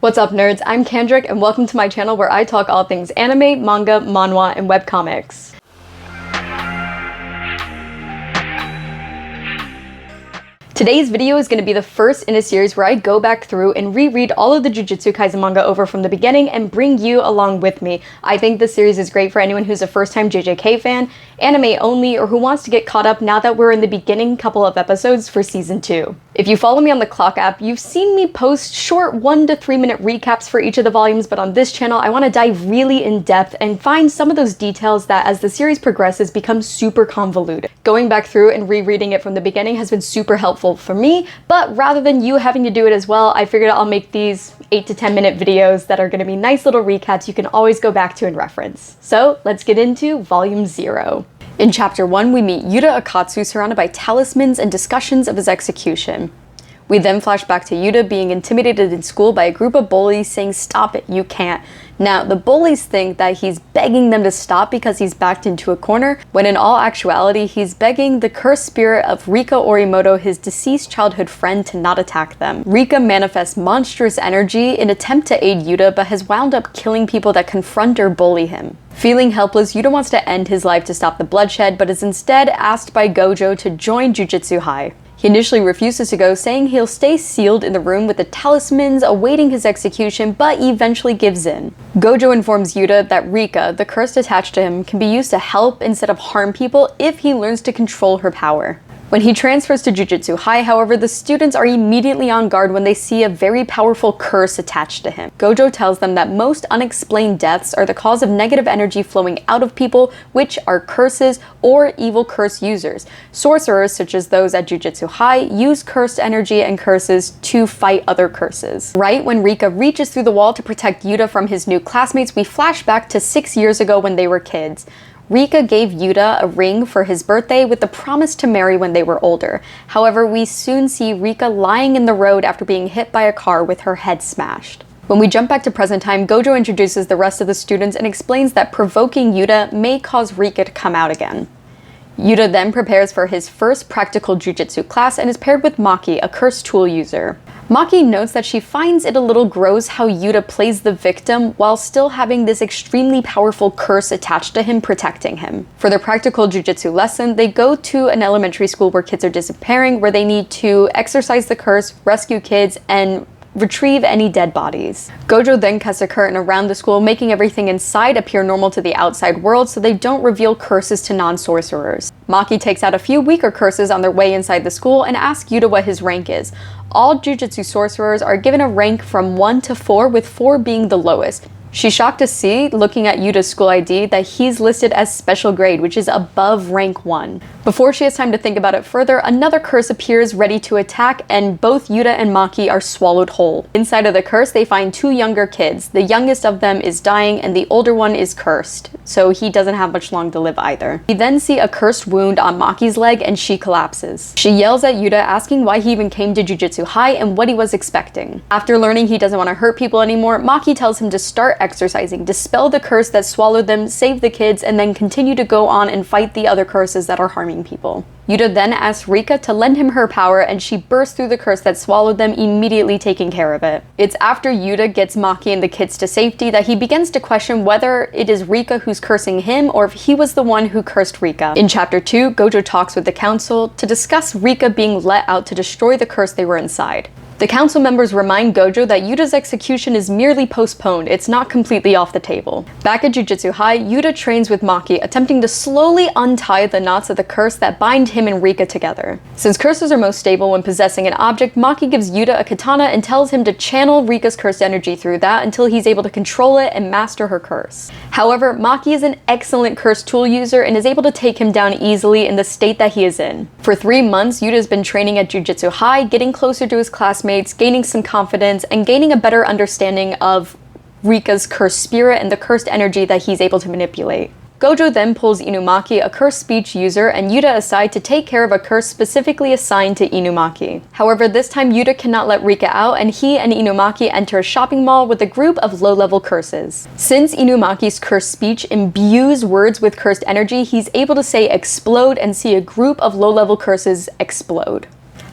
What's up, nerds? I'm Kendrick, and welcome to my channel where I talk all things anime, manga, manhwa, and webcomics. Today's video is going to be the first in a series where I go back through and reread all of the Jujutsu Kaisen manga over from the beginning and bring you along with me. I think this series is great for anyone who's a first-time JJK fan, anime only, or who wants to get caught up now that we're in the beginning couple of episodes for season 2. If you follow me on the Clock app, you've seen me post short 1 to 3 minute recaps for each of the volumes, but on this channel I want to dive really in depth and find some of those details that as the series progresses become super convoluted. Going back through and rereading it from the beginning has been super helpful for me, but rather than you having to do it as well, I figured I'll make these 8 to 10 minute videos that are going to be nice little recaps you can always go back to and reference. So let's get into volume 0. In chapter 1, we meet Yuta Akatsu surrounded by talismans and discussions of his execution. We then flash back to Yuta being intimidated in school by a group of bullies saying, "Stop it, you can't." Now, the bullies think that he's begging them to stop because he's backed into a corner, when in all actuality, he's begging the cursed spirit of Rika Orimoto, his deceased childhood friend, to not attack them. Rika manifests monstrous energy in an attempt to aid Yuta, but has wound up killing people that confront or bully him. Feeling helpless, Yuta wants to end his life to stop the bloodshed, but is instead asked by Gojo to join Jujutsu High. He initially refuses to go, saying he'll stay sealed in the room with the talismans awaiting his execution, but eventually gives in. Gojo informs Yuta that Rika, the curse attached to him, can be used to help instead of harm people if he learns to control her power. When he transfers to Jujutsu High, however, the students are immediately on guard when they see a very powerful curse attached to him. Gojo tells them that most unexplained deaths are the cause of negative energy flowing out of people, which are curses or evil curse users. Sorcerers, such as those at Jujutsu High, use cursed energy and curses to fight other curses. Right when Rika reaches through the wall to protect Yuta from his new classmates, we flash back to 6 years ago when they were kids. Rika gave Yuta a ring for his birthday with the promise to marry when they were older. However, we soon see Rika lying in the road after being hit by a car with her head smashed. When we jump back to present time, Gojo introduces the rest of the students and explains that provoking Yuta may cause Rika to come out again. Yuta then prepares for his first practical jujutsu class and is paired with Maki, a cursed tool user. Maki notes that she finds it a little gross how Yuta plays the victim while still having this extremely powerful curse attached to him protecting him. For their practical jujutsu lesson, they go to an elementary school where kids are disappearing, where they need to exorcise the curse, rescue kids, and retrieve any dead bodies. Gojo then casts a curtain around the school, making everything inside appear normal to the outside world so they don't reveal curses to non-sorcerers. Maki takes out a few weaker curses on their way inside the school and asks Yuta what his rank is. All jujutsu sorcerers are given a rank from 1 to 4, with 4 being the lowest. She's shocked to see, looking at Yuta's school ID, that he's listed as special grade, which is above rank 1. Before she has time to think about it further, another curse appears ready to attack, and both Yuta and Maki are swallowed whole. Inside of the curse, they find 2 younger kids. The youngest of them is dying, and the older one is cursed, so he doesn't have much long to live either. We then see a cursed wound on Maki's leg, and she collapses. She yells at Yuta, asking why he even came to Jujutsu High and what he was expecting. After learning he doesn't want to hurt people anymore, Maki tells him to start exercising, dispel the curse that swallowed them, save the kids, and then continue to go on and fight the other curses that are harming people. Yuta then asks Rika to lend him her power, and she bursts through the curse that swallowed them, immediately taking care of it. It's after Yuta gets Maki and the kids to safety that he begins to question whether it is Rika who's cursing him or if he was the one who cursed Rika. In chapter 2, Gojo talks with the council to discuss Rika being let out to destroy the curse they were inside. The council members remind Gojo that Yuta's execution is merely postponed, it's not completely off the table. Back at Jujutsu High, Yuta trains with Maki, attempting to slowly untie the knots of the curse that bind him and Rika together. Since curses are most stable when possessing an object, Maki gives Yuta a katana and tells him to channel Rika's cursed energy through that until he's able to control it and master her curse. However, Maki is an excellent cursed tool user and is able to take him down easily in the state that he is in. For 3 months, Yuta has been training at Jujutsu High, getting closer to his classmates, gaining some confidence, and gaining a better understanding of Rika's cursed spirit and the cursed energy that he's able to manipulate. Gojo then pulls Inumaki, a cursed speech user, and Yuta aside to take care of a curse specifically assigned to Inumaki. However, this time Yuta cannot let Rika out, and he and Inumaki enter a shopping mall with a group of low-level curses. Since Inumaki's cursed speech imbues words with cursed energy, he's able to say explode and see a group of low-level curses explode.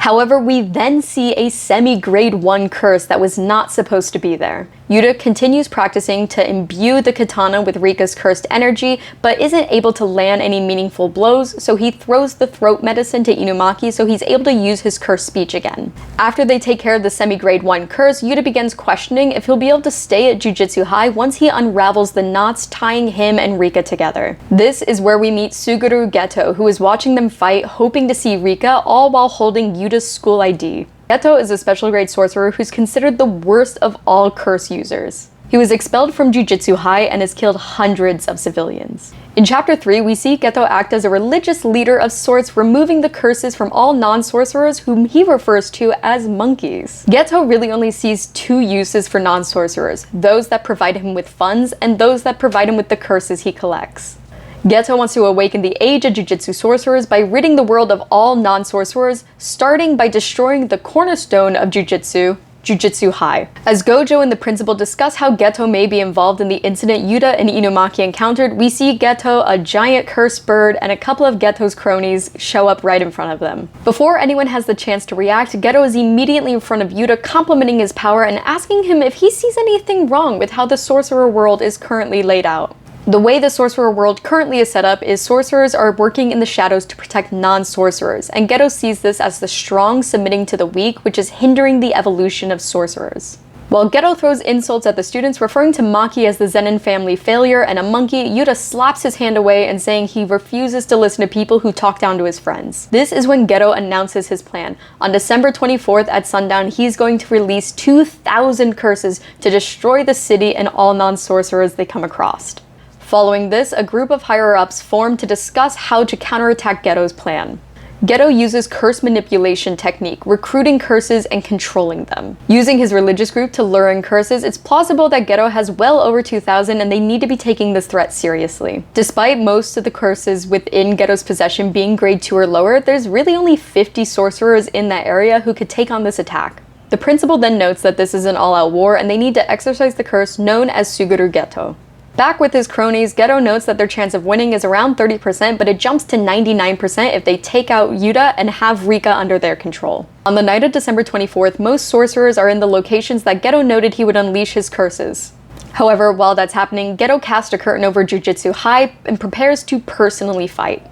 However, we then see a semi-grade 1 curse that was not supposed to be there. Yuta continues practicing to imbue the katana with Rika's cursed energy, but isn't able to land any meaningful blows, so he throws the throat medicine to Inumaki so he's able to use his cursed speech again. After they take care of the semi-grade 1 curse, Yuta begins questioning if he'll be able to stay at Jujutsu High once he unravels the knots tying him and Rika together. This is where we meet Suguru Geto, who is watching them fight, hoping to see Rika, all while holding Yuta's school ID. Geto is a special grade sorcerer who's considered the worst of all curse users. He was expelled from Jujutsu High and has killed hundreds of civilians. In Chapter 3, we see Geto act as a religious leader of sorts, removing the curses from all non-sorcerers whom he refers to as monkeys. Geto really only sees 2 uses for non-sorcerers, those that provide him with funds and those that provide him with the curses he collects. Geto wants to awaken the age of Jujutsu sorcerers by ridding the world of all non-sorcerers, starting by destroying the cornerstone of Jujutsu, Jujutsu High. As Gojo and the principal discuss how Geto may be involved in the incident Yuta and Inumaki encountered, we see Geto, a giant cursed bird, and a couple of Geto's cronies show up right in front of them. Before anyone has the chance to react, Geto is immediately in front of Yuta, complimenting his power and asking him if he sees anything wrong with how the sorcerer world is currently laid out. The way the sorcerer world currently is set up is sorcerers are working in the shadows to protect non-sorcerers, and Geto sees this as the strong submitting to the weak, which is hindering the evolution of sorcerers. While Geto throws insults at the students, referring to Maki as the Zenin family failure and a monkey, Yuta slaps his hand away and saying he refuses to listen to people who talk down to his friends. This is when Geto announces his plan. On December 24th at sundown, he's going to release 2,000 curses to destroy the city and all non-sorcerers they come across. Following this, a group of higher-ups form to discuss how to counterattack Geto's plan. Geto uses curse manipulation technique, recruiting curses and controlling them. Using his religious group to lure in curses, it's plausible that Geto has well over 2,000 and they need to be taking this threat seriously. Despite most of the curses within Geto's possession being grade 2 or lower, there's really only 50 sorcerers in that area who could take on this attack. The principal then notes that this is an all-out war and they need to exercise the curse known as Suguru Geto. Back with his cronies, Geto notes that their chance of winning is around 30%, but it jumps to 99% if they take out Yuta and have Rika under their control. On the night of December 24th, most sorcerers are in the locations that Geto noted he would unleash his curses. However, while that's happening, Geto casts a curtain over Jujutsu High and prepares to personally fight.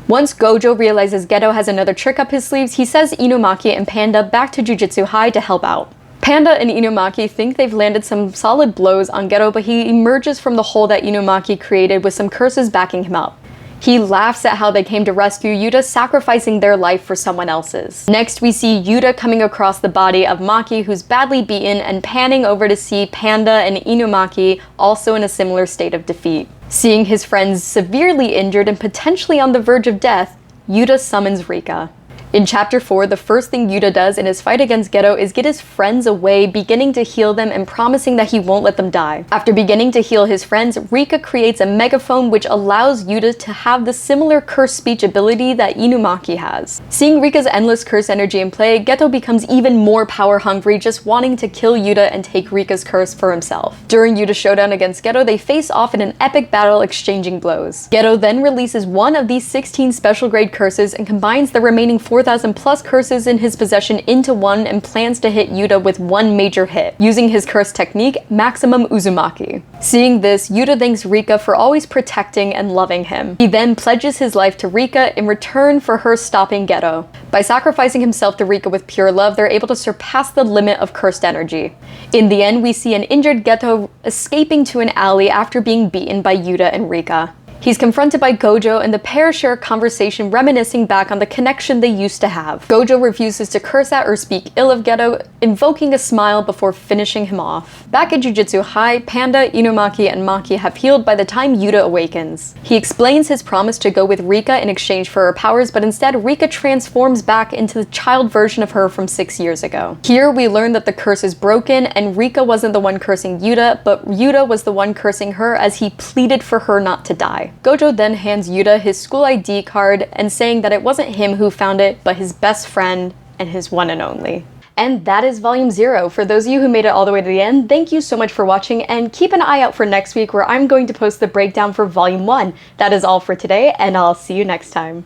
Once Gojo realizes Geto has another trick up his sleeves, he sends Inumaki and Panda back to Jujutsu High to help out. Panda and Inumaki think they've landed some solid blows on Geto, but he emerges from the hole that Inumaki created with some curses backing him up. He laughs at how they came to rescue Yuta, sacrificing their life for someone else's. Next, we see Yuta coming across the body of Maki, who's badly beaten, and panning over to see Panda and Inumaki also in a similar state of defeat. Seeing his friends severely injured and potentially on the verge of death, Yuta summons Rika. In Chapter 4, the first thing Yuta does in his fight against Geto is get his friends away, beginning to heal them and promising that he won't let them die. After beginning to heal his friends, Rika creates a megaphone which allows Yuta to have the similar curse speech ability that Inumaki has. Seeing Rika's endless curse energy in play, Geto becomes even more power hungry, just wanting to kill Yuta and take Rika's curse for himself. During Yuta's showdown against Geto, they face off in an epic battle exchanging blows. Geto then releases one of these 16 special grade curses and combines the remaining 4,000 plus curses in his possession into one and plans to hit Yuta with one major hit, using his curse technique, Maximum Uzumaki. Seeing this, Yuta thanks Rika for always protecting and loving him. He then pledges his life to Rika in return for her stopping Geto. By sacrificing himself to Rika with pure love, they're able to surpass the limit of cursed energy. In the end, we see an injured Geto escaping to an alley after being beaten by Yuta and Rika. He's confronted by Gojo and the pair share a conversation reminiscing back on the connection they used to have. Gojo refuses to curse at or speak ill of Geto, invoking a smile before finishing him off. Back at Jujutsu High, Panda, Inumaki, and Maki have healed by the time Yuta awakens. He explains his promise to go with Rika in exchange for her powers, but instead Rika transforms back into the child version of her from 6 years ago. Here we learn that the curse is broken and Rika wasn't the one cursing Yuta, but Yuta was the one cursing her as he pleaded for her not to die. Gojo then hands Yuta his school ID card and saying that it wasn't him who found it, but his best friend and his one and only. And that is Volume 0. For those of you who made it all the way to the end, thank you so much for watching, and keep an eye out for next week where I'm going to post the breakdown for Volume 1. That is all for today, and I'll see you next time.